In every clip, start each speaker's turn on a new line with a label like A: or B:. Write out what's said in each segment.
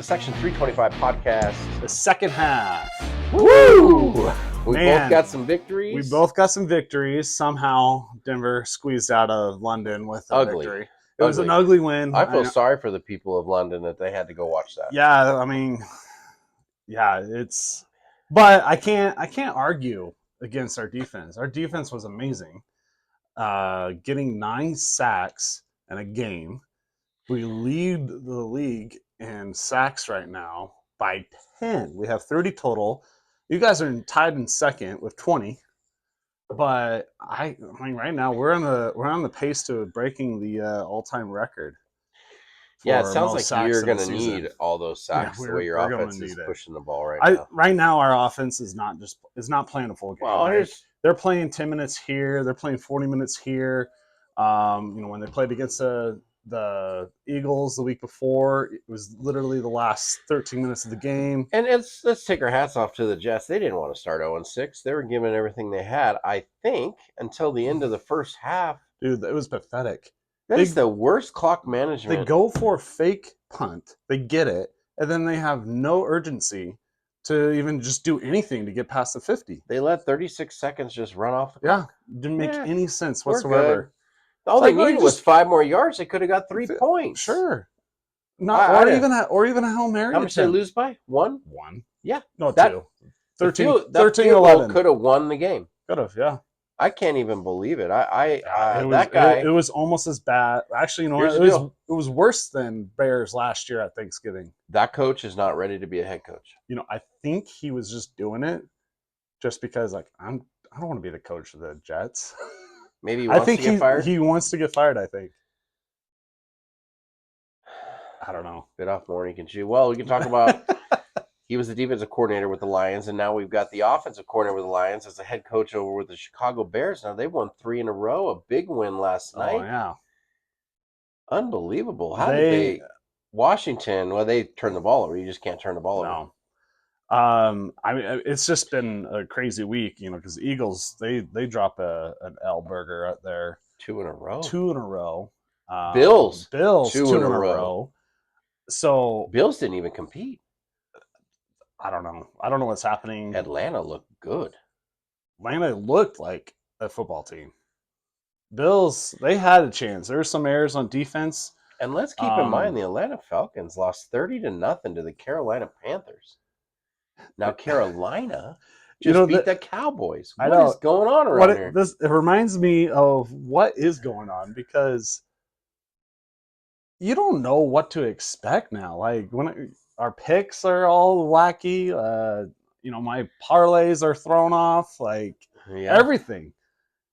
A: Section 325 podcast.
B: The second half.
A: Woo! We
B: Man,
A: both got some victories.
B: We both got some victories. Somehow, Denver squeezed out of London with a victory. It was an ugly win.
A: I feel sorry for the people of London that they had to go watch that.
B: Yeah, I mean, yeah, it's. But I can't argue against our defense. Our defense was amazing. Getting 9 sacks in a game. We lead the league in sacks right now by 10. We have 30 total. You guys are tied in second with 20. But I mean, right now we're on the pace to breaking the all-time record.
A: Yeah, it sounds like you're going to need all those sacks the way your offense is pushing the ball right now.
B: Right now, our offense is not playing a full game.
A: Well,
B: they're playing 10 minutes here. They're playing 40 minutes here. When they played against the Eagles the week before, it was literally the last 13 minutes of the game.
A: And let's take our hats off to the Jets. They didn't want to start 0-6. They were giving everything they had, I think, until the end of the first half.
B: Dude, it was pathetic.
A: That is the worst clock management.
B: They go for a fake punt. They get it, and then they have no urgency to even just do anything to get past the 50.
A: They let 36 seconds just run off the clock.
B: Yeah, didn't make any sense whatsoever.
A: All they needed was 5 more yards. They could have got 3 points.
B: Sure. Or even a Hail Mary.
A: How much did they lose by? 1?
B: 1.
A: Yeah.
B: No, 2. 13,
A: 11. Could have won the game.
B: Could have, yeah.
A: I can't even believe it.
B: It was almost as bad. Actually, it was worse than Bears last year at Thanksgiving.
A: That coach is not ready to be a head coach.
B: I think he was just doing it just because, I don't want to be the coach of the Jets.
A: Maybe he wants to get fired?
B: He wants to get fired, I think. I don't know.
A: Bit off more than he can chew. Well, we can talk about he was the defensive coordinator with the Lions, and now we've got the offensive coordinator with the Lions as the head coach over with the Chicago Bears. Now they've won 3 in a row, a big win last night.
B: Oh, yeah.
A: Unbelievable. How did they Washington, well, they turned the ball over. You just can't turn the ball over.
B: I mean, it's just been a crazy week, because the Eagles, they drop an L burger out there.
A: 2 in a row.
B: 2 in a row.
A: Bills
B: 2 in a row. So
A: Bills didn't even compete.
B: I don't know what's happening.
A: Atlanta looked good.
B: Atlanta looked like a football team. Bills, they had a chance. There were some errors on defense.
A: And let's keep in mind the Atlanta Falcons lost 30-0 to the Carolina Panthers. Now Carolina just beat the Cowboys. What is going on around here?
B: It reminds me of what is going on because you don't know what to expect now. Like when our picks are all wacky, my parlays are thrown off. Like everything.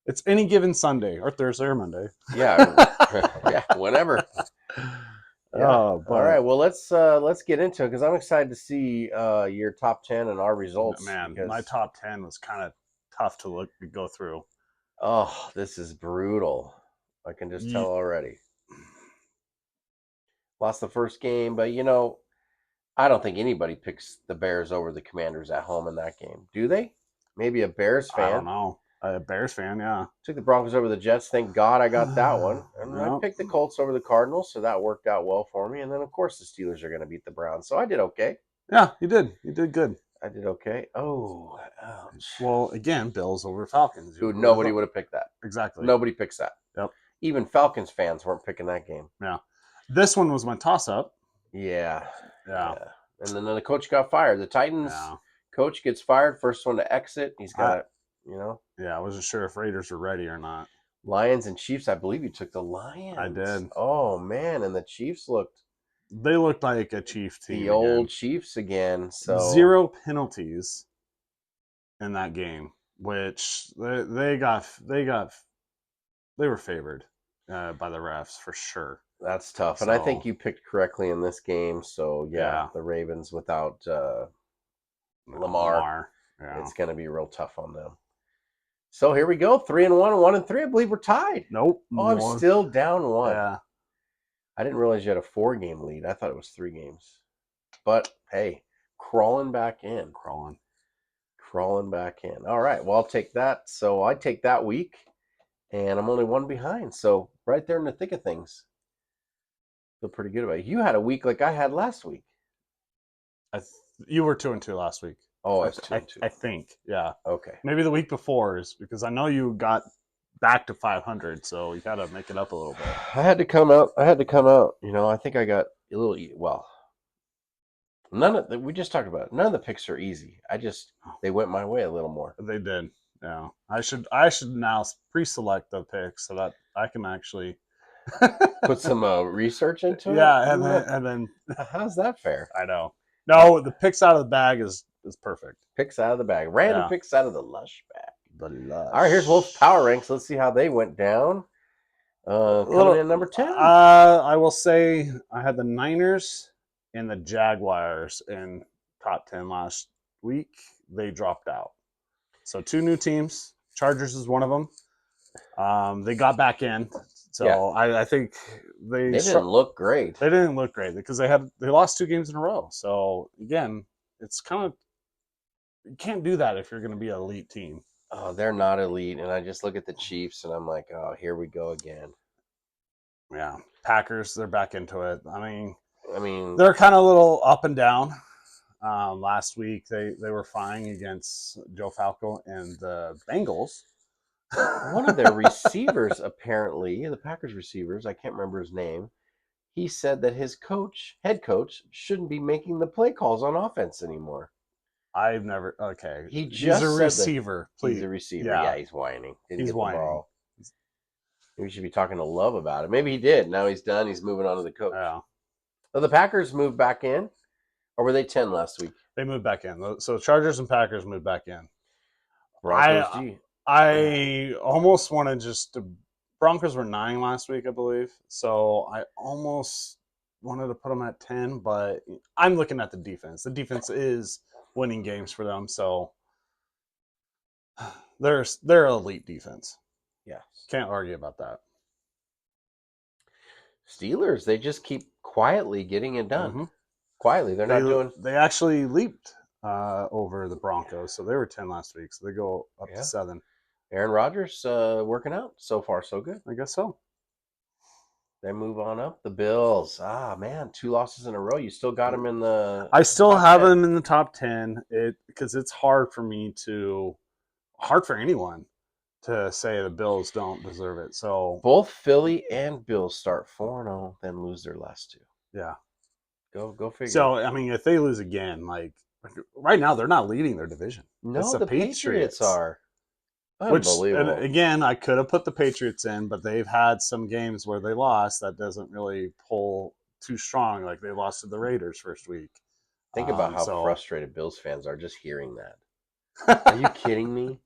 B: It's any given Sunday or Thursday or Monday.
A: Yeah, whenever. Yeah. All right. Well, let's get into it because I'm excited to see your top 10 and our results.
B: Man, my top 10 was kind of tough to go through.
A: Oh, this is brutal. I can just tell already. Lost the first game, but I don't think anybody picks the Bears over the Commanders at home in that game. Do they? Maybe a Bears fan.
B: I don't know. A Bears fan, yeah.
A: Took the Broncos over the Jets. Thank God I got that one. And I picked the Colts over the Cardinals, so that worked out well for me. And then, of course, the Steelers are going to beat the Browns. So I did okay.
B: Yeah, you did. You did good.
A: I did okay. Oh, ouch.
B: Well, again, Bills over Falcons.
A: Dude, nobody would have picked that.
B: Exactly.
A: Nobody picks that.
B: Yep.
A: Even Falcons fans weren't picking that game.
B: Yeah. This one was my toss-up.
A: Yeah.
B: And
A: then the coach got fired. The Titans coach gets fired. First one to exit. He's got it.
B: Yeah, I wasn't sure if Raiders were ready or not.
A: Lions and Chiefs. I believe you took the Lions.
B: I did.
A: Oh man, and the Chiefs looked
B: like a Chief team.
A: The old Chiefs again. So
B: 0 penalties in that game, which they were favored by the refs for sure.
A: That's tough. And I think you picked correctly in this game. So the Ravens without Lamar. Yeah. It's going to be real tough on them. So here we go, 3-1, 1-3. I believe we're tied.
B: Nope.
A: Oh, I'm still down 1.
B: Yeah.
A: I didn't realize you had a 4-game lead. I thought it was 3 games. But hey, crawling back in. Crawling back in. All right. Well, I'll take that. So I take that week, and I'm only 1 behind. So right there in the thick of things. Feel pretty good about it. You had a week like I had last week.
B: You were 2-2 last week.
A: Oh, I was 2-2.
B: I think, yeah.
A: Okay.
B: Maybe the week before is because I know you got back to 500, so you got to make it up a little bit.
A: I had to come out. I think I got a little. Well, we just talked about it. None of the picks are easy. They went my way a little more.
B: They did. Yeah. I should now pre-select the picks so that I can actually
A: Put some research into it.
B: Yeah, and then
A: How's that fair?
B: I know. No, the picks out of the bag is perfect.
A: Picks out of the bag. Random
B: Yeah.
A: picks out of the lush bag.
B: The lush.
A: All right, here's Wolf's power ranks. Let's see how they went down. Coming in number 10.
B: I will say I had the Niners and the Jaguars in top 10 last week. They dropped out. So 2 new teams. Chargers is one of them. They got back in. So yeah. I think
A: they didn't look great.
B: They didn't look great because they lost 2 games in a row. So again, it's kind of, you can't do that if you're going to be an elite team.
A: Oh, they're not elite, and I just look at the Chiefs and I'm like, oh, here we go again.
B: Yeah, Packers, they're back into it. I
A: mean,
B: they're kind of a little up and down. Last week they were fine against Joe Falco and the Bengals.
A: One of their receivers, apparently, the Packers receivers, I can't remember his name, he said that his head coach, shouldn't be making the play calls on offense anymore.
B: I've never. Okay,
A: he's a
B: receiver. Please.
A: He's a receiver. Yeah, he's whining.
B: He's whining. The ball.
A: Maybe we should be talking to Love about it. Maybe he did. Now he's done. He's moving on to the coach.
B: Yeah.
A: So the Packers moved back in, or were they 10 last week?
B: They moved back in. So Chargers and Packers moved back in.
A: Broncos D.
B: I almost wanted Broncos were 9 last week, I believe. So I almost wanted to put them at 10, but I'm looking at the defense. The defense is winning games for them, so they're elite defense.
A: Yes.
B: Can't argue about that.
A: Steelers, they just keep quietly getting it done. Mm-hmm. Quietly, they're not doing.
B: They actually leaped over the Broncos, so they were 10 last week, so they go up to 7.
A: Aaron Rodgers working out. So far, so good.
B: I guess so.
A: They move on up. The Bills. Ah, man, 2 losses in a row. You still got them in the.
B: I still have them in the top 10. Because it's hard for anyone to say the Bills don't deserve it. So
A: both Philly and Bills start 4-0, then lose their last 2.
B: Yeah.
A: Go figure.
B: So I mean, if they lose again, like right now, they're not leading their division.
A: No, it's the Patriots are.
B: Unbelievable. And again, I could have put the Patriots in, but they've had some games where they lost. That doesn't really pull too strong. Like they lost to the Raiders first week.
A: Think about how frustrated Bills fans are just hearing that. Are you kidding me?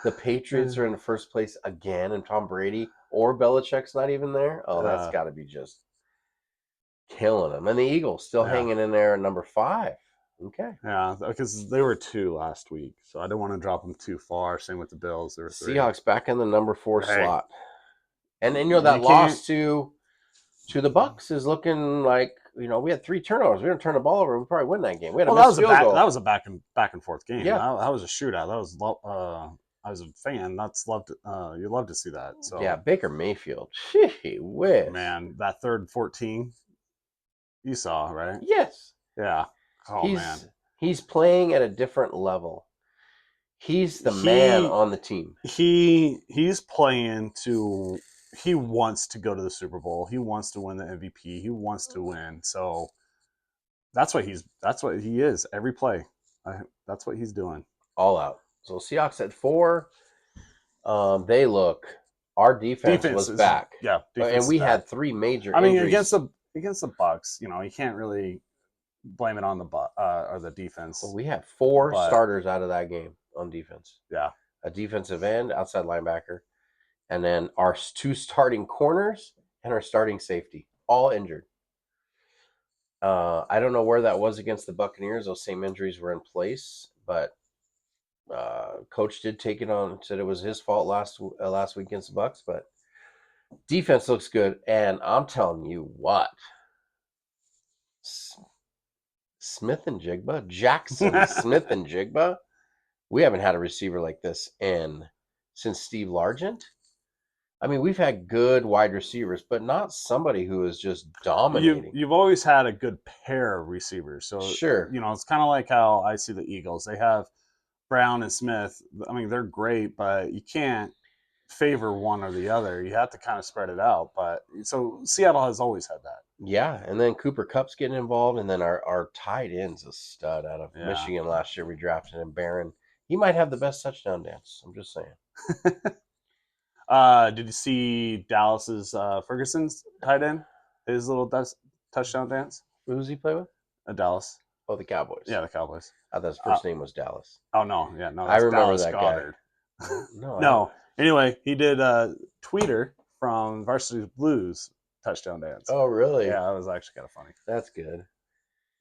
A: The Patriots are in the first place again, and Tom Brady or Belichick's not even there? Oh, that's got to be just killing them. And the Eagles still hanging in there at number 5. Okay.
B: Yeah, because they were 2 last week, so I don't want to drop them too far. Same with the Bills. There were 3.
A: Seahawks back in the number 4 slot. And then, that loss to the Bucks is looking like, we had 3 turnovers. We didn't turn the ball over. We probably win that game. We had a missed field goal.
B: That was a back and forth game. Yeah. That was a shootout. That was I was a fan. You love to see that. So
A: yeah, Baker Mayfield. Gee whiz.
B: Man, that 3rd 14 you saw, right?
A: Yes.
B: Yeah. Oh, man.
A: He's playing at a different level. He's the man on the team.
B: He's playing to. He wants to go to the Super Bowl. He wants to win the MVP. He wants to win. So that's what he is every play. That's what he's doing.
A: All out. So Seahawks at 4. They look. Our defense was back.
B: Yeah,
A: and we had 3 major.
B: I mean, injuries. against the Bucks, you can't really blame it on the or the defense.
A: Well, we had 4 starters out of that game on defense.
B: Yeah,
A: a defensive end, outside linebacker, and then our 2 starting corners and our starting safety, all injured. I don't know where that was against the Buccaneers. Those same injuries were in place, but coach did take it on. Said it was his fault last week against the Bucks, but defense looks good. And I'm telling you what. Smith and Jigba, Jackson Smith and Jigba. We haven't had a receiver like this since Steve Largent. I mean, we've had good wide receivers, but not somebody who is just dominating.
B: You've always had a good pair of receivers. So,
A: Sure.
B: it's kind of like how I see the Eagles. They have Brown and Smith. I mean, they're great, but you can't favor one or the other. You have to kind of spread it out. But so Seattle has always had that.
A: Yeah, and then Cooper Cup's getting involved, and then our tight end's a stud out of
B: Yeah.
A: Michigan last year. We drafted him, Barron. He might have the best touchdown dance. I'm just saying.
B: Did you see Dallas's Ferguson's tight end? His little touchdown dance?
A: Who does he play with?
B: Dallas.
A: Oh, the Cowboys.
B: Yeah, the Cowboys.
A: I thought his first name was Dallas.
B: Oh, no. Yeah, no.
A: I
B: That's
A: remember
B: Dallas
A: that
B: Goddard.
A: guy.
B: No. Anyway, he did a tweeter from Varsity Blues touchdown dance.
A: Oh, really?
B: Yeah, that was actually kind of funny.
A: That's good.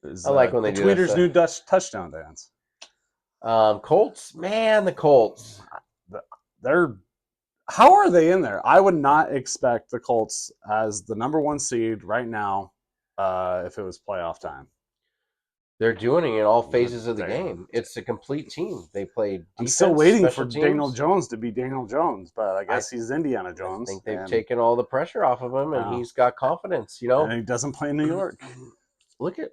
B: Was,
A: I like when they do
B: Tweeter's
A: that.
B: new Dutch touchdown dance.
A: Colts, man, the Colts.
B: They're how are they in there? I would not expect the Colts as the number 1 seed right now if it was playoff time.
A: They're doing it in all phases of the game. It's a complete team. They play defense,
B: I'm still waiting for
A: teams.
B: Daniel Jones to be Daniel Jones, but I guess he's Indiana Jones.
A: I think they've taken all the pressure off of him, and he's got confidence.
B: And he doesn't play in New York.
A: Look at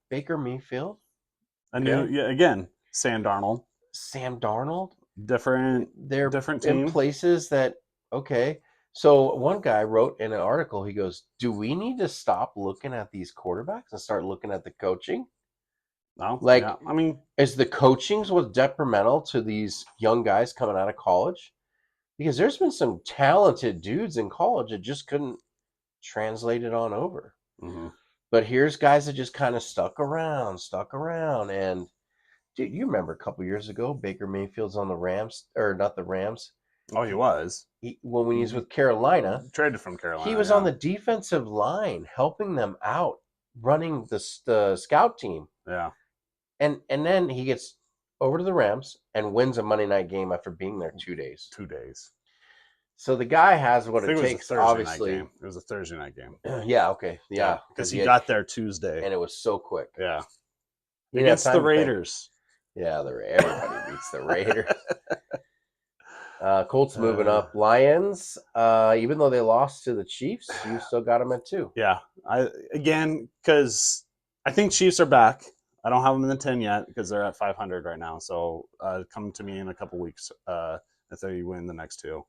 A: Baker Mayfield.
B: Again, Sam Darnold.
A: Sam Darnold.
B: They're different team.
A: In places that So one guy wrote in an article, he goes, "Do we need to stop looking at these quarterbacks and start looking at the coaching?
B: No,
A: I mean, is the coaching what's detrimental to these young guys coming out of college? Because there's been some talented dudes in college that just couldn't translate it on over.
B: Mm-hmm.
A: But here's guys that just kind of stuck around, and dude, you remember a couple years ago, Baker Mayfield's on the Rams, or not the Rams.
B: Oh, he was.
A: When he was with Carolina.
B: Traded from Carolina.
A: He was on the defensive line, helping them out, running the scout team.
B: Yeah.
A: And then he gets over to the Rams and wins a Monday night game after being there 2 days.
B: 2 days.
A: So the guy has what it takes, obviously.
B: It was a Thursday night game.
A: Yeah, okay. Yeah.
B: Because he got there Tuesday.
A: And it was so quick.
B: Yeah. Against the Raiders.
A: Yeah, everybody beats the Raiders. Colts moving up. Lions, even though they lost to the Chiefs, you still got them at 2.
B: Yeah. Because I think Chiefs are back. I don't have them in the 10 yet because they're at 500 right now. So come to me in a couple weeks if they win the next 2.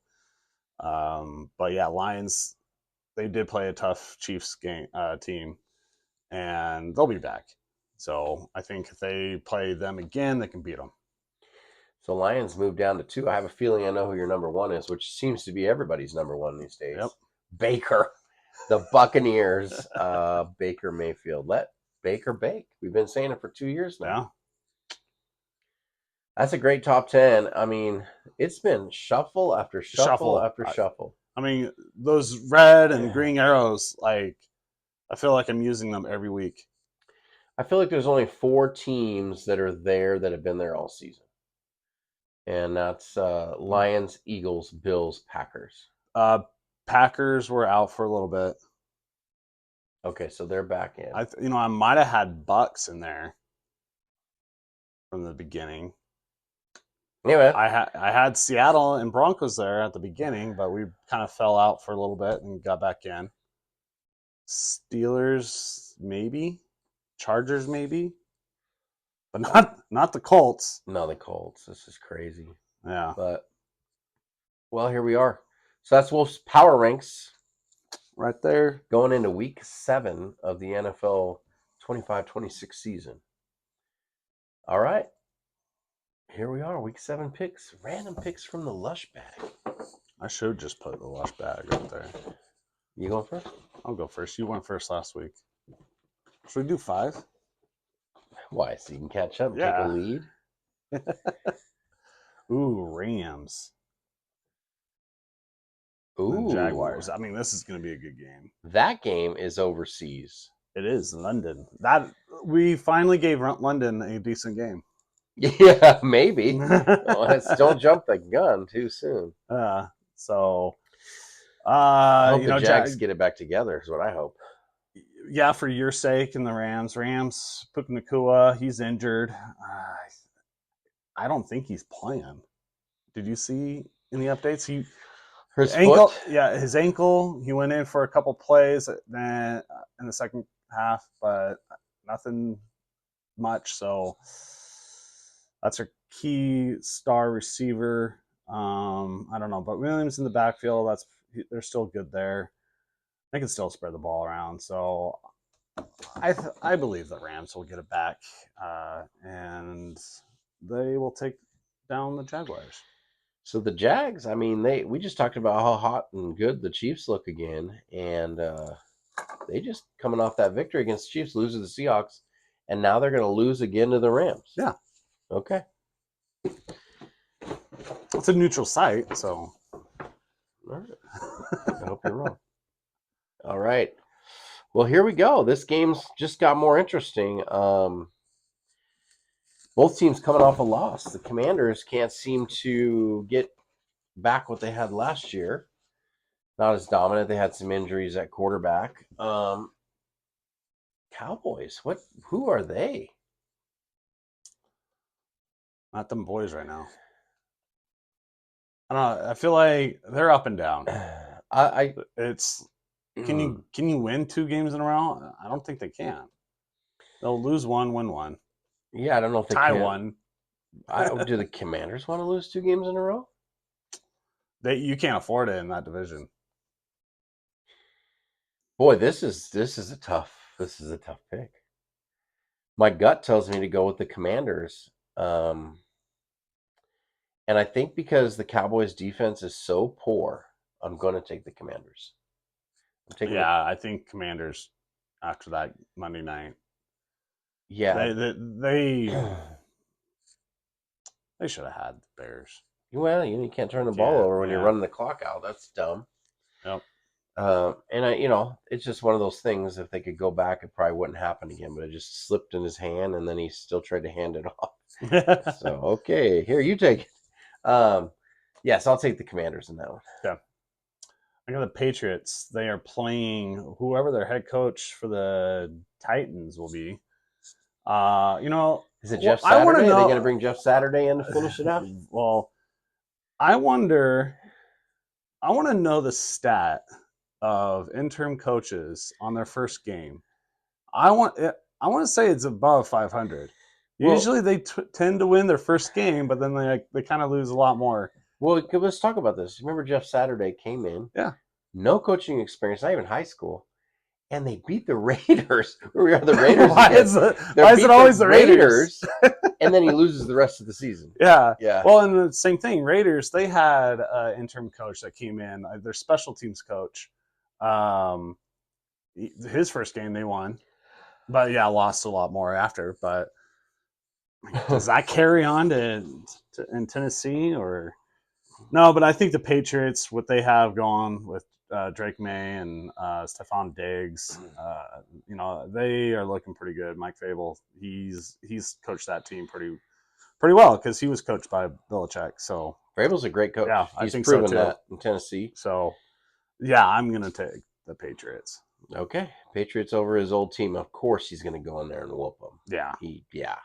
B: But yeah, Lions, they did play a tough Chiefs team, and they'll be back. So I think if they play them again, they can beat them.
A: So Lions moved down to 2. I have a feeling I know who your number 1 is, which seems to be everybody's number 1 these days.
B: Yep.
A: Baker, the Buccaneers, Baker Mayfield. Let Baker bake. We've been saying it for 2 years now.
B: Yeah.
A: That's a great top 10. I mean, it's been shuffle after shuffle after shuffle.
B: I mean, those red and green arrows, I feel like I'm using them every week.
A: I feel like there's only 4 teams that are there that have been there all season. And that's Lions, Eagles, Bills, Packers.
B: Packers were out for a little bit.
A: Okay, so they're back in.
B: I might have had Bucks in there from the beginning.
A: Anyway,
B: I had Seattle and Broncos there at the beginning, but we kind of fell out for a little bit and got back in. Steelers, maybe. Chargers, maybe. But not the Colts.
A: No, the Colts. This is crazy.
B: Yeah.
A: But, well, here we are. So that's Wolf's Power Ranks.
B: Right there.
A: Going into week 7 of the NFL 25-26 season. All right. Here we are, week 7 picks. Random picks from the Lush Bag.
B: I should just put the Lush Bag up there.
A: You going first?
B: I'll go first. You went first last week. Should we do 5?
A: Why? So you can catch up and take a lead?
B: Ooh, Rams.
A: Ooh.
B: Jaguars. I mean, this is going to be a good game.
A: That game is overseas.
B: It is London. We finally gave London a decent game.
A: Yeah, maybe. Don't jump the gun too soon.
B: I
A: hope the Jags get it back together is what I hope.
B: Yeah, for your sake and the Rams. Puka Nacua, he's injured. I don't think he's playing. Did you see in the updates?
A: His
B: Ankle,
A: foot.
B: yeah, his ankle. He went in for a couple plays then in the second half, but nothing much. So that's our key star receiver. I don't know, but Williams in the backfield. They're still good there. They can still spread the ball around. So I believe the Rams will get it back, and they will take down the Jaguars.
A: So the Jags, I mean, we just talked about how hot and good the Chiefs look again, and they just coming off that victory against the Chiefs, lose to the Seahawks, and now they're going to lose again to the Rams.
B: Yeah.
A: Okay.
B: It's a neutral site, so.
A: All right. I hope you're wrong. All right. Well, here we go. This game's just got more interesting. Both teams coming off a loss. The Commanders can't seem to get back what they had last year. Not as dominant. They had some injuries at quarterback. Cowboys. Who are they?
B: Not them boys right now. I don't know. I feel like they're up and down. It's can you win 2 games in a row? I don't think they can. They'll lose one, win one,
A: Yeah, I don't know if they
B: tie
A: can.
B: one.
A: Do the Commanders want to lose 2 games in a row?
B: You can't afford it in that division.
A: Boy, this is a tough pick. My gut tells me to go with the Commanders. And I think because the Cowboys defense is so poor, I'm going to take the Commanders.
B: I think Commanders after that Monday night.
A: Yeah.
B: They should have had the Bears.
A: Well, you can't turn the ball over when you're running the clock out. That's dumb.
B: Yep.
A: And it's just one of those things. If they could go back, it probably wouldn't happen again. But it just slipped in his hand, and then he still tried to hand it off. So okay, here you take it. Yes, I'll take the Commanders in that one.
B: Yeah. I got the Patriots. They are playing whoever their head coach for the Titans will be.
A: Is it Jeff Saturday?
B: I want to know.
A: Are they going to bring Jeff Saturday in to finish it out?
B: Well, I want to know the stat of interim coaches on their first game. I want to say it's above 500. Usually they tend to win their first game, but then they kind of lose a lot more.
A: Well, let's talk about this. Remember Jeff Saturday came in?
B: Yeah.
A: No coaching experience, not even high school. And they beat the Raiders. We are the Raiders.
B: Why is it always the Raiders?
A: And then he loses the rest of the season.
B: Yeah.
A: Yeah.
B: Well, and the same thing. Raiders, they had an interim coach that came in, their special teams coach. His first game they won. But yeah, lost a lot more after. But does that carry on to in Tennessee or no? But I think the Patriots, what they have going with Drake May and Stephon Diggs, they are looking pretty good. Mike Fable, he's coached that team pretty well because he was coached by Belichick. So
A: Fable's a great coach.
B: Yeah,
A: he's proven that in Tennessee.
B: So yeah, I'm gonna take the Patriots.
A: Okay, Patriots over his old team. Of course, he's going to go in there and whoop them.
B: Yeah.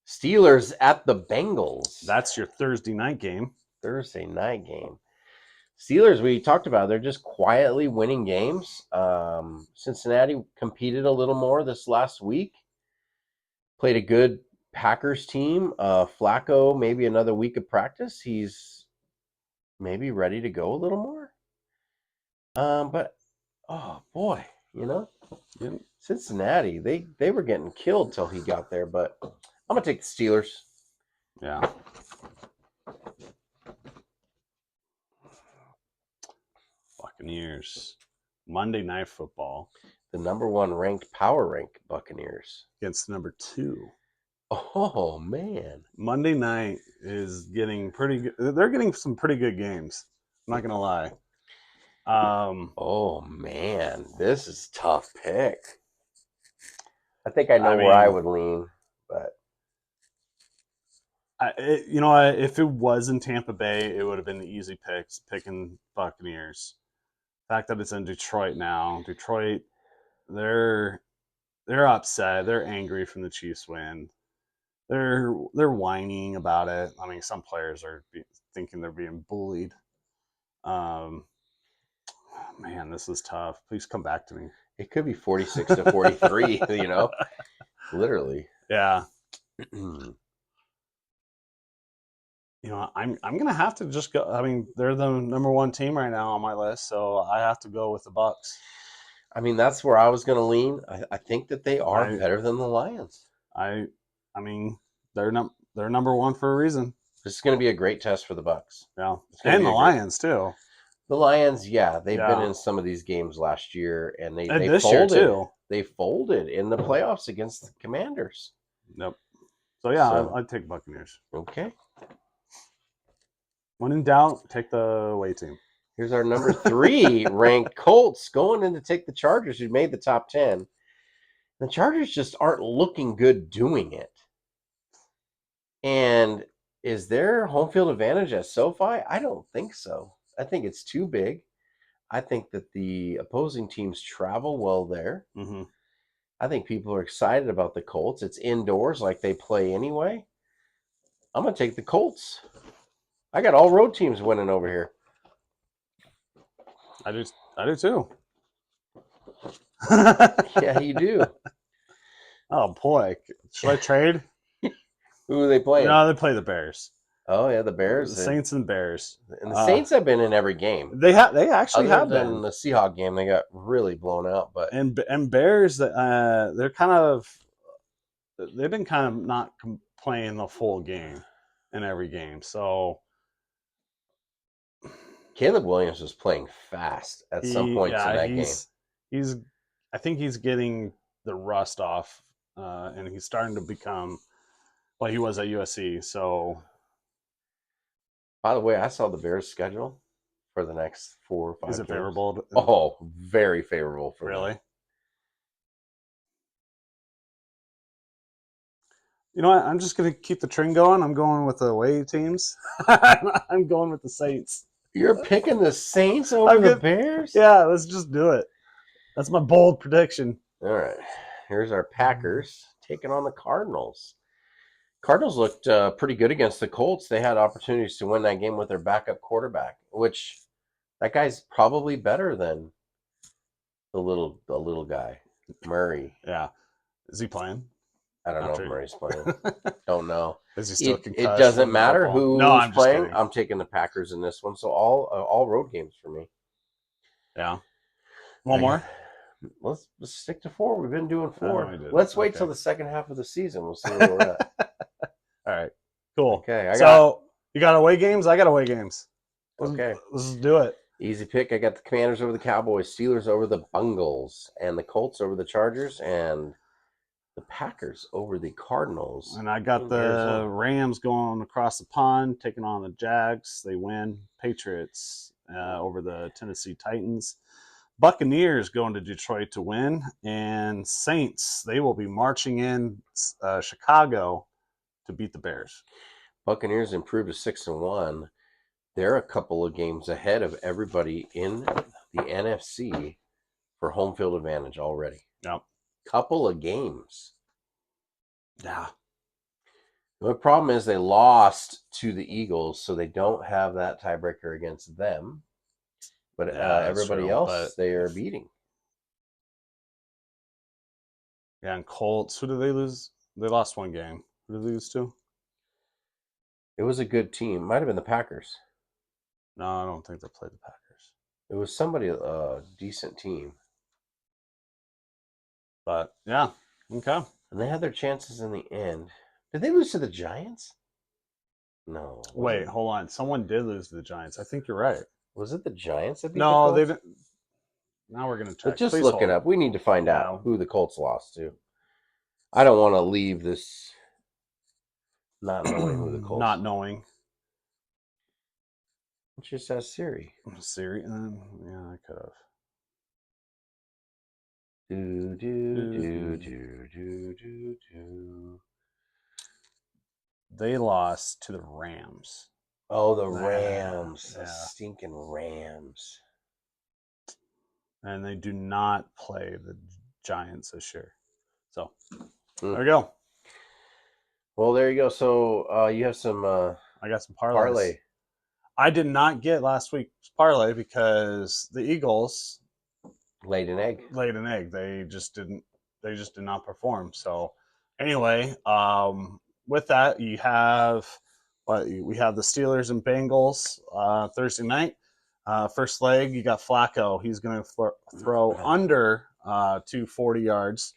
A: Steelers at the Bengals.
B: That's your Thursday night game.
A: Steelers, we talked about, they're just quietly winning games. Cincinnati competed a little more this last week. Played a good Packers team. Flacco, maybe another week of practice. He's maybe ready to go a little more. But oh boy, Cincinnati, they were getting killed till he got there. But I'm gonna take the Steelers.
B: Yeah. Buccaneers. Monday Night Football.
A: The number 1 ranked power rank Buccaneers
B: against the number 2.
A: Oh man.
B: Monday night is getting pretty good. They're getting some pretty good games. I'm not gonna lie.
A: Oh man, this is a tough pick. I think I know where I would lean, but
B: if it was in Tampa Bay, it would have been the easy picking Buccaneers. The fact that it's in Detroit now, they're upset. They're angry from the Chiefs win. They're whining about it. I mean, some players are thinking they're being bullied. Man, this is tough. Please come back to me.
A: It could be 46-43. Literally.
B: Yeah. I'm gonna have to just go. I mean, they're the number one team right now on my list, so I have to go with the Bucks.
A: I mean, that's where I was going to lean. I think that they are better than the Lions.
B: I mean, they're number one for a reason.
A: This is going to be a great test for the Bucks.
B: Yeah, and the Lions too.
A: The Lions, they've been in some of these games last year, and they
B: this
A: folded.
B: Year too.
A: They folded in the playoffs against the Commanders.
B: Yep. So yeah, I'd take Buccaneers.
A: Okay.
B: When in doubt, take the away team.
A: Here's our number 3 ranked Colts going in to take the Chargers, who made the top 10. The Chargers just aren't looking good doing it. And is there home field advantage at SoFi? I don't think so. I think it's too big. I think that the opposing teams travel well there.
B: Mm-hmm.
A: I think people are excited about the Colts. It's indoors like they play anyway. I'm going to take the Colts. I got all road teams winning over here.
B: I do too.
A: Yeah, you do.
B: Oh boy, should I trade?
A: Who are they playing?
B: No, they play the Bears.
A: Oh yeah, the Bears,
B: the Saints, and Bears.
A: And the Saints have been in every game.
B: They actually have
A: been.
B: been.
A: The Seahawks game, they got really blown out. But
B: and Bears, they're kind of they've been kind of not playing the full game in every game. So
A: Caleb Williams was playing fast at some points in that game.
B: I think he's getting the rust off, and he's starting to become like he was at USC. So,
A: by the way, I saw the Bears' schedule for the next 4 or 5
B: Is it
A: games.
B: favorable?
A: Oh, very favorable for
B: really.
A: them.
B: You know what? I'm just going to keep the train going. I'm going with the away teams. I'm going with the Saints.
A: You're picking the Saints over the Bears?
B: Yeah, let's just do it. That's my bold prediction.
A: All right. Here's our Packers taking on the Cardinals. Cardinals looked pretty good against the Colts. They had opportunities to win that game with their backup quarterback, which that guy's probably better than the little guy, Murray.
B: Yeah. Is he playing?
A: I don't know if Murray's playing. Don't know.
B: Is he still
A: It doesn't matter who's playing. I'm taking the Packers in this one. So all road games for me.
B: Yeah. One more?
A: Let's stick to 4. We've been doing 4. Let's wait till the second half of the season. We'll see where we're at.
B: All right. Cool.
A: Okay.
B: You got away games? I got away games.
A: Okay.
B: Let's do it.
A: Easy pick. I got the Commanders over the Cowboys, Steelers over the Bengals, and the Colts over the Chargers, and the Packers over the Cardinals.
B: And I got the Rams going across the pond, taking on the Jags. They win. Patriots over the Tennessee Titans. Buccaneers going to Detroit to win. And Saints, they will be marching in Chicago to beat the Bears.
A: Buccaneers improved to 6-1. They're a couple of games ahead of everybody in the NFC for home field advantage already.
B: Yep.
A: Couple of games.
B: Yeah.
A: The problem is they lost to the Eagles, so they don't have that tiebreaker against them. But everybody else, they are beating.
B: Yeah, and Colts, who did they lose? They lost one game. Who did they lose to?
A: It was a good team. Might have been the Packers.
B: No, I don't think they played the Packers.
A: It was somebody, a decent team.
B: But, yeah, okay.
A: And they had their chances in the end. Did they lose to the Giants? No.
B: Wait, hold on. Someone did lose to the Giants. I think you're right.
A: Was it the Giants that beat
B: the
A: Colts?
B: They didn't. Now we're going to check.
A: Just look it up. We need to find out who the Colts lost to. I don't want to leave this not knowing who the Colts.
B: Not knowing.
A: It just says Siri.
B: Siri? Yeah, I could have. They lost to the Rams.
A: Oh, the Rams. Yeah. The stinking Rams.
B: And they do not play the Giants this year. So, there we go.
A: Well, there you go. So, you have some...
B: I got some parlay. I did not get last week's parlay because the Eagles
A: Laid an egg.
B: laid an egg. They just didn't. They just did not perform. So anyway, with that, you have we have the Steelers and Bengals Thursday night. First leg, you got Flacco. He's going to throw under 240 yards.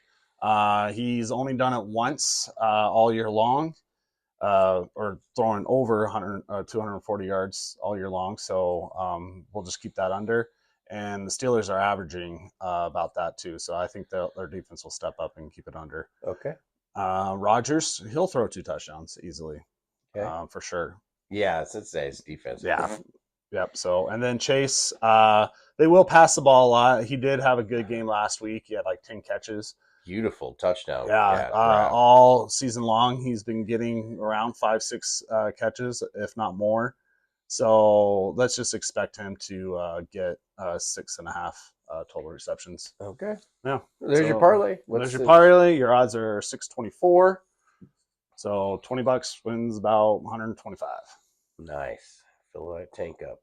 B: He's only done it once all year long, or throwing over 240 yards all year long. So we'll just keep that under. And the Steelers are averaging about that too. So I think their defense will step up and keep it under.
A: Okay.
B: Rodgers, he'll throw 2 touchdowns easily,
A: Okay.
B: for sure.
A: Yeah, it's his defense.
B: Yeah. Yep. So, and then Chase, they will pass the ball a lot. He did have a good game last week. He had like 10 catches.
A: Beautiful touchdown.
B: Yeah. All season long, he's been getting around 5-6 catches, if not more. So let's just expect him to get 6.5 total receptions.
A: Okay.
B: Yeah.
A: There's your parlay.
B: There's your parlay. Your odds are 624. So $20 wins about 125.
A: Nice. Fill that tank up.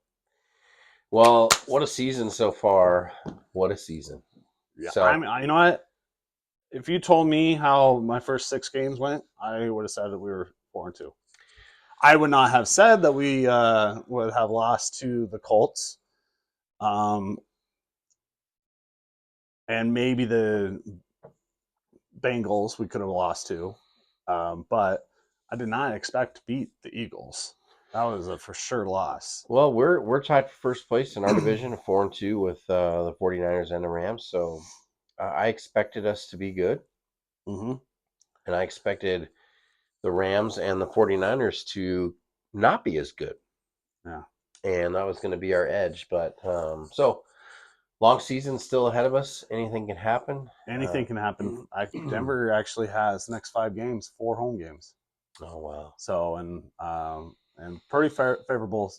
A: Well, what a season so far. What a season.
B: Yeah.
A: So,
B: I mean, you know what? If you told me how my first 6 games went, I would have said that we were 4-2. I would not have said that we would have lost to the Colts. And maybe the Bengals we could have lost to. But I did not expect to beat the Eagles. That was a for sure loss.
A: well, we're tied for first place in our division, 4-2 with the 49ers and the Rams. So I expected us to be good.
B: Mm-hmm.
A: And I expected the Rams and the 49ers to not be as good.
B: Yeah.
A: And that was going to be our edge. But so long season still ahead of us. Anything can happen.
B: Anything can happen. Denver actually has the next 5 games, 4 home games.
A: Oh, wow.
B: So, and pretty favorable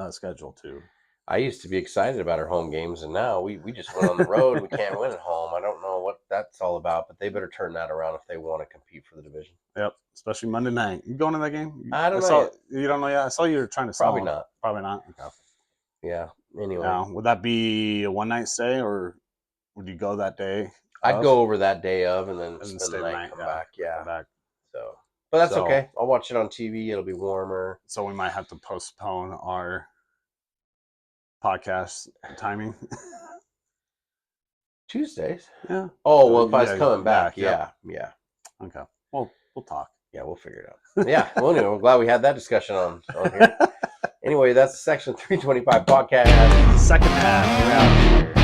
B: schedule too.
A: I used to be excited about our home games, and now we just went on the road. We can't win at home. I don't know what that's all about, but they better turn that around if they want to compete for the division.
B: Yep, especially Monday night. You going to that game?
A: I don't know.
B: You don't know yet? I saw you were trying to sell
A: Probably
B: them.
A: not.
B: Probably not. Okay.
A: Yeah. Anyway.
B: Now, would that be a one-night stay, or would you go that day?
A: I'd go over that day of and then spend the night, come back. Yeah.
B: Come back.
A: So, but that's okay. I'll watch it on TV. It'll be warmer.
B: So we might have to postpone our podcast timing.
A: Tuesdays.
B: Yeah.
A: Oh, well, if I was coming back, yeah.
B: Okay. Well, we'll talk.
A: Yeah, we'll figure it out. Yeah. Well, anyway, we're glad we had that discussion on here. Anyway, that's Section 325 podcast.
B: Second half. We're out here.